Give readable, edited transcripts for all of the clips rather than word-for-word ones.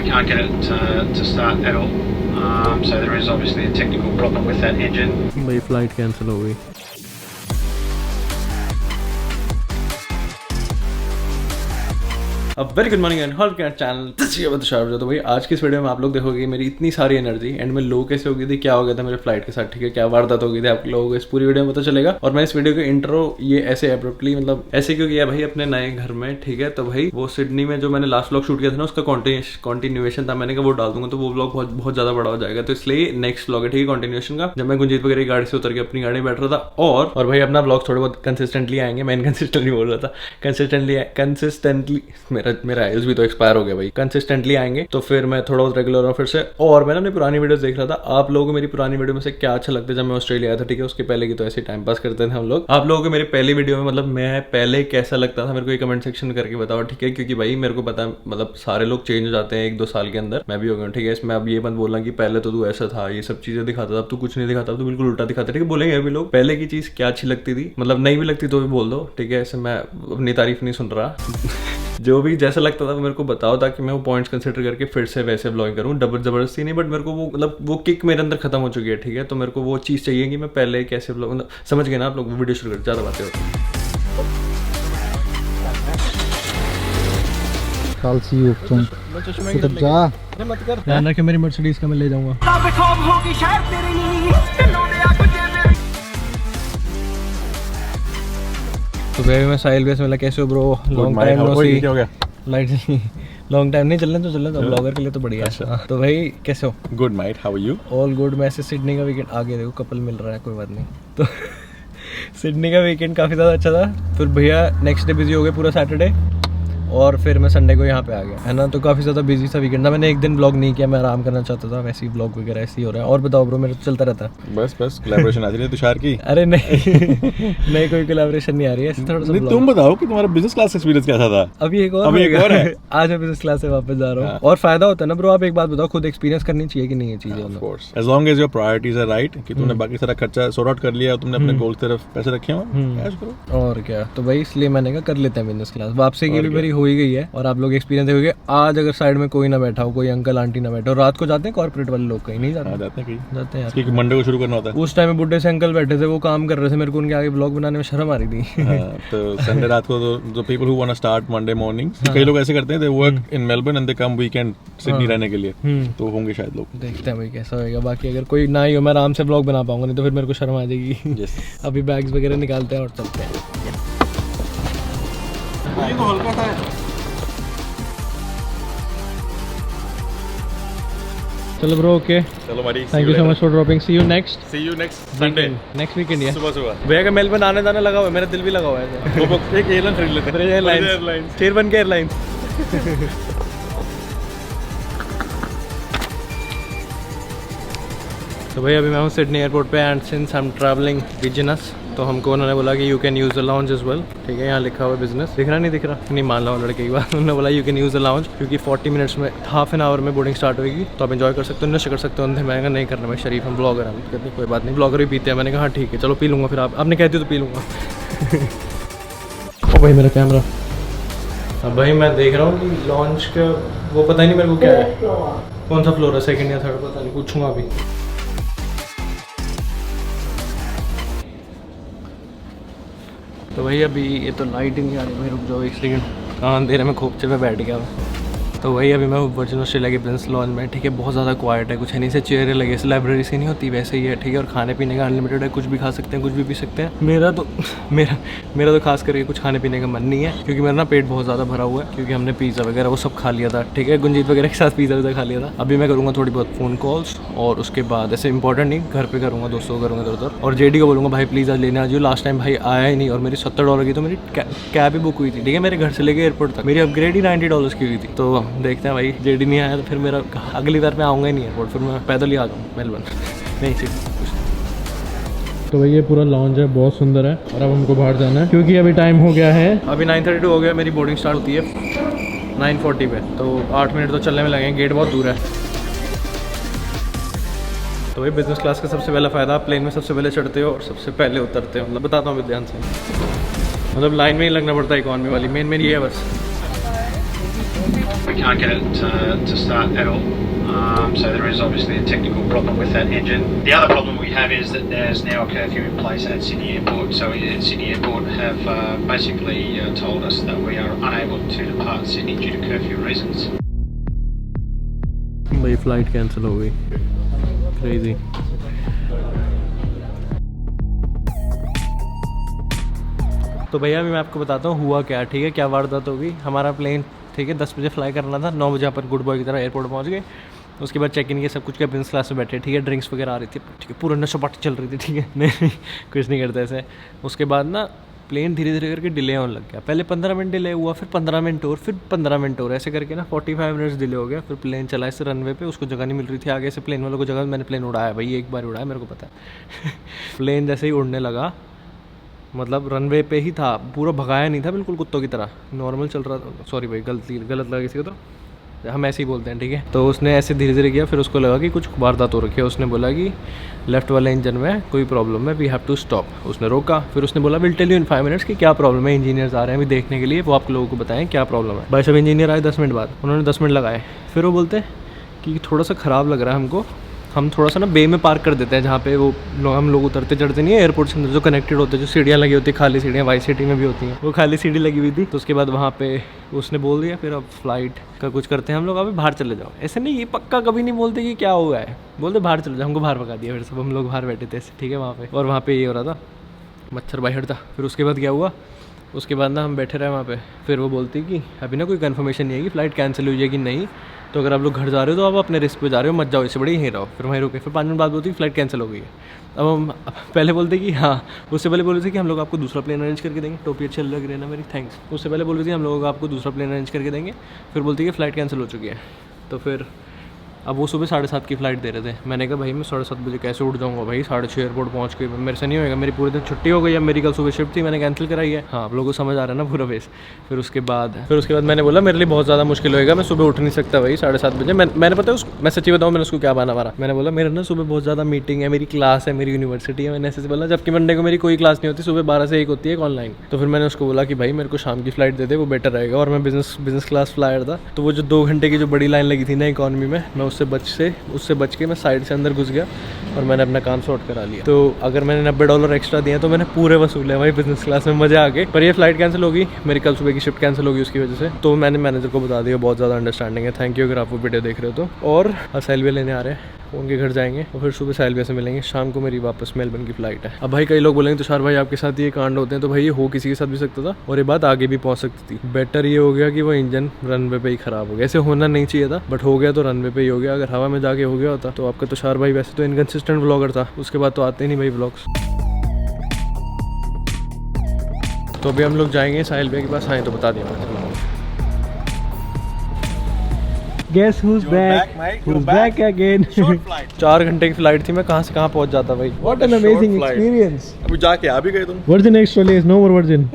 can't get it to start at all. So there is obviously a technical problem with that engine. भाई flight cancel हो गई। अब very good morning and welcome to channel. तो भाई आज की इस वीडियो में आप लोग देखोगे मेरी इतनी सारी एनर्जी एंड में लो कैसे हो गई थी, क्या हो गया था मेरे फ्लाइट के साथ, ठीक है, क्या वारदात हो गई थी, आप लोगों को इस पूरी वीडियो में पता चलेगा। और मैं इस वीडियो के इंट्रो ये ऐसे एब्रप्टली मतलब ऐसे क्यों किया भाई अपने नए घर में, ठीक है। तो भाई वो सिडनी में जो मैंने लास्ट व्लॉग शूट किया था ना उसका कॉन्टिन्यूएशन था, मैंने कहा वो डाल दूंगा तो वो व्लॉग बहुत ज्यादा बड़ा हो जाएगा, तो इसलिए नेक्स्ट व्लॉग है, ठीक है, कॉन्टिन्यूएशन का, जब मैं गुंजीत वगैरह की गाड़ी से उतर के अपनी गाड़ी में बैठ रहा था। और भाई अपना व्लॉग थोड़े बहुत कंसिस्टेंटली आएंगे, मैं इनकंसिस्टेंटली बोल रहा था, कंसिस्टेंटली मेरा आइल्स भी तो एक्सपायर हो गया भाई, कंसिस्टेंटली आएंगे तो फिर मैं थोड़ा बहुत रेगुलर हूँ फिर से। और मैंने अपनी पुरानी वीडियोस देख रहा था, आप लोगों को मेरी पुरानी वीडियो में से क्या अच्छा लगता है जब मैं ऑस्ट्रेलिया आया था, ठीक है, उसके पहले की तो ऐसे टाइम पास करते थे हम लोग। आप लोगों को मेरी पहली वीडियो में मतलब मैं पहले कैसा लगता था मेरे को ये कमेंट सेक्शन करके बताओ, ठीक है, क्योंकि भाई मेरे को पता मतलब सारे लोग चेंज हो जाते हैं 1-2 साल के अंदर, मैं भी हो गया, ठीक है। इसमें अब ये मत बोलना कि पहले तो तू ऐसा था, ये सब चीजें दिखाता था, अब तू कुछ नहीं दिखाता, तू बिल्कुल उल्टा दिखाता, ठीक है। बोलेंगे अभी लोग पहले की चीज क्या अच्छी लगती थी, मतलब नहीं भी लगती तो भी बोल दो, ठीक है, ऐसे मैं अपनी तारीफ नहीं सुन रहा जो भी जैसा लगता था वो मेरे को बताओ ताकि मैं वो पॉइंट्स कंसिडर करके फिर से वैसे ब्लॉगिंग करूँ, जबरदस्ती नहीं, बट मेरे को वो मतलब वो किक मेरे अंदर खत्म हो चुकी है, ठीक है। तो मेरे को वो चीज़ चाहिए कि मैं पहले कैसे ब्लॉग मतलब समझ गए ना आप लोग, वीडियो शुरू कर ज़्यादा बातें होती हैं। ध्यान रखे मेरी मर्सिडीज का मैं ले जाऊंगा। तो भाई मैं साहिल बेस मिला, कैसे हो ब्रो, लॉन्ग टाइम नो सी, लाइट लॉन्ग टाइम नहीं चलने तो ब्लॉगर के लिए तो बढ़िया है। तो भाई कैसे हो? Good mate, how are you? All good. मैं ऐसे सिडनी का वीकेंड आगे देखो कपल मिल रहा है, कोई बात नहीं। तो सिडनी का वीकेंड काफ़ी ज़्यादा अच्छा था, फिर भैया नेक्स्ट डे बिजी हो गए पूरा सैटरडे, और फिर मैं संडे को यहाँ पे आ गया, है ना। तो काफ़ी ज़्यादा बिजी था वीकेंड था, मैंने एक दिन ब्लॉग नहीं किया, मैं आराम करना चाहता था, वैसे ही ब्लॉग वगैरह ऐसे ही हो रहा है। और बताओ ब्रो, मेरा तो चलता रहता है। बस कोलैबोरेशन आ रही है तुषार की? अरे नहीं नहीं कोई कोलैबोरेशन नहीं आ रही है, थोड़ा सा तुम बताओ कि तुम्हारा बिजनेस क्लास एक्सपीरियंस कैसा था? अभी एक और है आज मैं बिजनेस क्लास से वापस जा रहा हूँ। और फायदा होता है ना ब्रो, आप एक बात बताओ, खुद एक्सपीरियंस करनी चाहिए कि नहीं ये चीजें, of course as long as your priorities are right, कि तुमने बाकी सारा खर्चा सॉर्ट आउट कर लिया, तुमने अपने गोल की तरफ पैसे रखे हैं, ऐश करो। और क्या, तो भाई इसलिए मैंने कहा कर लेते हैं बिजनेस क्लास। वापसी की भी मेरी हो ही गई है, और आप लोग एक्सपीरियंस देखोगे। आज अगर साइड में कोई ना बैठा हो, कोई अंकल आंटी ना बैठे हो, रात को जाते हैं कॉर्पोरेट वाले लोग, कहीं नहीं जाते हैं यार, क्योंकि मंडे को शुरू करना होता है। उस टाइम में बुड्ढे से अंकल बैठे थे, वो काम कर रहे थे, मेरे को उनके आगे ब्लॉग बनाने में शर्म आ रही थी। तो संडे रात को जो people who want to start Monday morning, कई लोग ऐसे करते हैं, they work in Melbourne and they come weekend Sydney रहने के लिए, तो होंगे शायद लोग, देखते हैं भाई कैसा होएगा। बाकी अगर कोई ना ही हो, मैं आराम से ब्लॉग बना पाऊंगा, नहीं तो फिर मेरे को शर्म आ जाएगी। अभी बैग्स वगैरह निकालते हैं और चलते हैं। चलो ब्रो, ओके, चलो भाई, thank you so much for dropping, see you next Sunday, next weekend या सुबह। भैया का मेलबर्न आने जाने लगा हुआ है, मेरा दिल भी लगा हुआ है। एक एयरलाइन खरीद लेते हैं, एयरलाइंस शेरबन के एयरलाइंस। तो भाई अभी मैं हूँ सिडनी एयरपोर्ट पे, and since I am travelling business, तो हमको उन्होंने बोला कि you can use the lounge as well, ठीक है। यहाँ लिखा हुआ है बिजनेस, दिख रहा नहीं दिख रहा, नहीं मान लो लड़के की बात, उन्होंने बोला you can use the lounge, क्योंकि 40 मिनट्स में, हाफ एन आवर में बोर्डिंग स्टार्ट होगी, तो आप एंजॉय कर सकते हो, नशे कर सकते हो अंधे। मैंने कहा नहीं करना, मैं शरीफ हम ब्लॉगर हैं। कहते कोई बात नहीं, ब्लॉगर भी पीते हैं। मैंने कहा हाँ ठीक है, चलो पी लूँगा, फिर आपने कहती तो पी लूँगा। ओ भाई मेरा कैमरा, अब भाई मैं देख रहा हूँ कि लॉन्च का वो पता ही नहीं मेरे को क्या है, कौन सा फ्लोर है, सेकेंड या थर्ड, पता नहीं, पूछूंगा अभी। तो भाई अभी ये तो लाइट ही नहीं आ रही भाई, रुक जाओ एक सेकंड, कहाँ अंधेरे में खोपचे पे बैठ गया मैं। तो वही अभी मैं वर्जिन ऑस्ट्रेलिया के बिजनेस लॉन्च में, ठीक है, बहुत ज़्यादा क्वाइट है, कुछ है नहीं से चेहरे लगे, ऐसे लाइब्रेरी से नहीं होती वैसे ही है, ठीक है। और खाने पीने का अनलिमिटेड है, कुछ भी खा सकते हैं, कुछ भी पी सकते हैं। मेरा तो खास करके कुछ खाने पीने का मन नहीं है, क्योंकि मेरा ना पेट बहुत ज़्यादा भरा हुआ है, क्योंकि हमने पिज़्ज़ा वगैरह वो सब खा लिया था, ठीक है, गुंजीत वगैरह के साथ पिज़्ज़ा वगैरह खा लिया था। अभी मैं करूँगा थोड़ी बहुत फ़ोन कॉल्स, और उसके बाद ऐसे इंपॉर्टेंट नहीं, घर पे करूँगा, दोस्तों को करूँगा इधर उधर, और जेडी को बोलूँगा भाई प्लीज़ आज लेने आ जाओ। लास्ट टाइम भाई आया ही नहीं, और मेरी $70 की तो मेरी कैब ही बुक हुई थी, ठीक है, मेरे घर से लेके एयरपोर्ट तक, मेरी अपग्रेड ही $90 की हुई थी। तो देखते हैं भाई, जेडी नहीं आया तो फिर मेरा अगली बार मैं आऊँगा ही नहीं एयरपोर्ट, फिर मैं पैदल ही आ जाऊँ मेलबर्न, नहीं सिडनी। तो भाई ये पूरा लॉन्च है, बहुत सुंदर है, और अब हमको बाहर जाना है, क्योंकि अभी टाइम हो गया है, अभी 9:32 हो गया, मेरी बोर्डिंग स्टार्ट होती है 9:40 पे, तो 8 मिनट तो चलने में लगेंगे, गेट बहुत दूर है। तो भाई बिजनेस क्लास का सबसे पहला फ़ायदा, आप प्लेन में सबसे पहले चढ़ते हो और सबसे पहले उतरते हो, मतलब बताता हूँ ध्यान से, मतलब लाइन में ही लगना पड़ता है इकॉनमी वाली, मेन ये है बस। we can't get it to start at all. So there is obviously a technical problem with that engine. The other problem we have is that there's now a curfew in place at Sydney Airport. So Sydney Airport have basically told us that we are unable to depart Sydney due to curfew reasons. भाई flight cancel हो गई, crazy. तो भैया अभी मैं आपको बताता हूँ हुआ क्या, ठीक है, क्या वारदात होगी। हमारा प्लेन, ठीक है, 10 बजे फ्लाई करना था, 9 बजे अपन गुड बॉय की तरह एयरपोर्ट पहुँच गए। उसके बाद चेक इन किया, सब कुछ किया, बिजनेस क्लास में बैठे, ठीक है, ड्रिंक्स वगैरह आ रही थी, ठीक है, पूरा नशा पार्टी चल रही थी, ठीक है। नहीं कुछ नहीं करते ऐसे। उसके बाद ना प्लेन धीरे धीरे करके डिले होने लग गया। पहले 15 मिनट डिले हुआ, फिर 15 मिनट और, फिर 15 मिनट और, ऐसे करके ना 45 मिनट्स डिले हो गया। फिर प्लेन चला इस रनवे पे, उसको जगह नहीं मिल रही थी आगे से, प्लेन वालों को जगह। मैंने प्लेन उड़ाया भाई, एक बार उड़ाया, मेरे को पता है। प्लेन जैसे ही उड़ने लगा, मतलब रनवे पे ही था, पूरा भगाया नहीं था बिल्कुल कुत्तों की तरह, नॉर्मल चल रहा था। सॉरी भाई, गलत लगा किसी को, तो हम ऐसे ही बोलते हैं, ठीक है। तो उसने ऐसे धीरे धीरे किया, फिर उसको लगा कि कुछ वारदात हो रखी है। उसने बोला कि लेफ्ट वाले इंजन में कोई प्रॉब्लम है, वी हैव टू स्टॉप। उसने रोका, फिर उसने बोला will tell you in 5 minutes कि क्या प्रॉब्लम है। इंजीनियर्स आ रहे हैं अभी देखने के लिए, वो आप लोगों को बताएं क्या प्रॉब्लम है। भाई साहब इंजीनियर आए 10 मिनट बाद, उन्होंने 10 मिनट लगाए, फिर वो बोलते कि थोड़ा सा ख़राब लग रहा है हमको, हम थोड़ा सा ना बे में पार्क कर देते हैं, जहाँ पे वो हम लोग उतरते चढ़ते नहीं है एयरपोर्ट से अंदर, जो कनेक्टेड होते हैं, जो सीढ़ियाँ लगी होती है, खाली सीढ़ियाँ, वाई सिटी में भी होती हैं, वो खाली सीढ़ी लगी हुई थी। तो उसके बाद वहाँ पे उसने बोल दिया, फिर अब फ्लाइट का कुछ करते हैं हम लोग, अभी बाहर चले जाओ। ऐसे नहीं, ये पक्का कभी नहीं बोलते कि क्या हुआ है, बोलते बाहर चले जाओ। हमको बाहर भगा दिया, फिर सब हम लोग बाहर बैठे थे, ठीक है, वहाँ पे। और वहाँ पे ये हो रहा था, मच्छर बाहर था। फिर उसके बाद क्या हुआ, उसके बाद ना हम बैठे रहे वहाँ पे। फिर वो बोलती कि अभी ना कोई कंफर्मेशन नहीं है कि फ़्लाइट कैंसिल हुई है कि नहीं, तो अगर आप लोग घर जा रहे हो तो आप अपने रिस्क पे जा रहे हो, मत जाओ, इससे बड़ी यहीं रहो। फिर वहीं रुके, फिर 5 मिनट बाद बोलती कि फ़्लाइट कैंसिल हो गई है। अब हम पहले बोलते कि हाँ, उससे पहले बोल रहे थे कि हम लोग आपको दूसरा प्लेन अरेंज करके देंगे। टोपी अच्छी लग रही है ना मेरी, थैंक्स। उससे पहले बोल रही थी हम लोग आपको दूसरा प्लेन अरेंज करके देंगे, फिर बोलती कि फ़्लाइट कैंसिल हो चुकी है। तो फिर अब वो सुबह 7:30 की फ़्लाइट दे रहे थे। मैंने कहा भाई मैं 7:30 बजे कैसे उठ जाऊँगा भाई, 6:30 एयरपोर्ट पहुँच के, मेरे से नहीं होएगा, मेरी पूरे दिन छुट्टी हो गई है, मेरी कल सुबह शिफ्ट थी, मैंने कैंसिल कराई है। हाँ, आप लोगों को समझ आ रहा है ना पूरा फेस। फिर उसके बाद मैंने बोला मेरे लिए बहुत ज़्यादा मुश्किल होएगा, मैं सुबह उठ नहीं सकता भाई 7:30 बजे। मैंने पता है मैं सच्ची बताऊँ, मैंने उसको क्या बहाना मारा। मैंने बोला मेरा ना सुबह बहुत ज़्यादा मीटिंग है, मेरी क्लास है, मेरी यूनिवर्सिटी है, मैंने ऐसे बोला, जबकि मंडे को मेरी कोई क्लास नहीं होती, सुबह 12 से 1 होती है ऑनलाइन। तो फिर मैंने उसको बोला कि भाई मेरे को शाम की फ़्लाइट दे दे, वो बेटर रहेगा। और मैं बिजनेस क्लास फ्लायर था, तो वो जो 2 घंटे की जो बड़ी लाइन लगी थी ना इकॉनमी में, मैं उससे बच के मैं साइड से अंदर घुस गया और मैंने अपना काम सॉर्ट करा लिया। तो अगर मैंने $90 एक्स्ट्रा दिए तो मैंने पूरे वसूल है भाई बिजनेस क्लास में, मज़ा आ गए। पर ये फ्लाइट कैंसिल होगी, मेरी कल सुबह की शिफ्ट कैंसिल होगी उसकी वजह से। तो मैंने मैनेजर को बता दिया, बहुत ज़्यादा अंडरस्टैंडिंग है, थैंक यू अगर आप वो वीडियो देख रहे हो तो। और साइलवे लेने आ रहे हैं, उनके घर जाएंगे और फिर सुबह साइलवे से मिलेंगे, शाम को मेरी वापस मेलबर्न की फ़्लाइट है। अब भाई कई लोग बोलेंगे तुषार भाई आपके साथ ये कांड होते हैं, तो भाई ये हो किसी के साथ भी सकता था और ये बात आगे भी पहुंच सकती थी। बेटर ये हो गया कि वो इंजन रनवे पे ही ख़राब हो गया, ऐसे होना नहीं चाहिए था, बट हो गया तो रनवे पे ही हो गया। अगर हवा में जाके हो गया होता तो आपका तुषार भाई वैसे तो इनकंसिस्टेंट व्लॉगर था, उसके बाद तो आते नहीं भाई व्लॉग्स। तो अभी हम लोग जाएंगे साहिल के पास, आए तो बता दिया मैंने। Guess who's back? Who's back again? 4 घंटे की फ्लाइट थी, मैं कहाँ से कहाँ पहुँच जाता भाई। What an amazing experience. अभी जाके आ भी गए तुम। Virgin Extra no more virgin.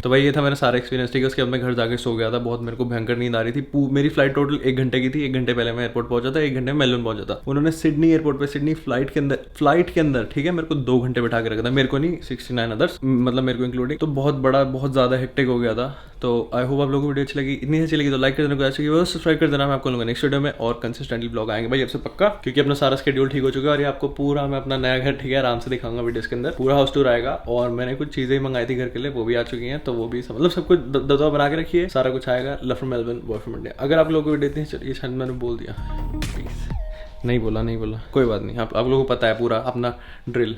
तो भाई ये था मेरा सारा एक्सपीरियंस, ठीक है। उसके बाद मैं घर जाके सो गया था, बहुत मेरे को भयंकर नींद आ रही थी। मेरी फ्लाइट टोटल 1 घंटे की थी, 1 घंटे पहले मैं एयरपोर्ट पहुंचा था, 1 घंटे में मेलबर्न पहुंचा था। उन्होंने सिडनी एयरपोर्ट पे, सिडनी फ्लाइट के अंदर ठीक है, मेरे को 2 घंटे बैठा के रखा था, मेरे को नहीं 69 अदर्स, मतलब मेरे को इंक्लूडिंग। तो बहुत ज़्यादा हेक्टिक हो गया था। तो आई होप आप लोगों को वीडियो अच्छी लगी, इतनी अच्छी लगी तो लाइक कर देना, ऐसे कि वो सब्सक्राइब कर देना। मैं आपको लूँगा नेक्स्ट वीडियो में और कंसिस्टेंटली ब्लॉग आएंगे भाई आपसे पक्का, क्योंकि अपना सारा शेड्यूल ठीक हो चुका है। और ये आपको पूरा मैं अपना नया घर, ठीक है, आराम से दिखाऊंगा वीडियोस के अंदर, पूरा हाउस टूर आएगा। और मैंने कुछ चीज़ें मंगाई थी घर के लिए, वो भी आ चुकी हैं, तो वो भी मतलब सब कुछ दवा बना के रखिए, सारा कुछ आएगा। Love from Melbourne, boy from India. अगर आप लोगों को वीडियो इतनी, ये शायद मैंने बोल दिया, प्लीज नहीं बोला, कोई बात नहीं, आप लोगों को पता है पूरा अपना ड्रिल।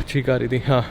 ठीक आ रही थी, हाँ।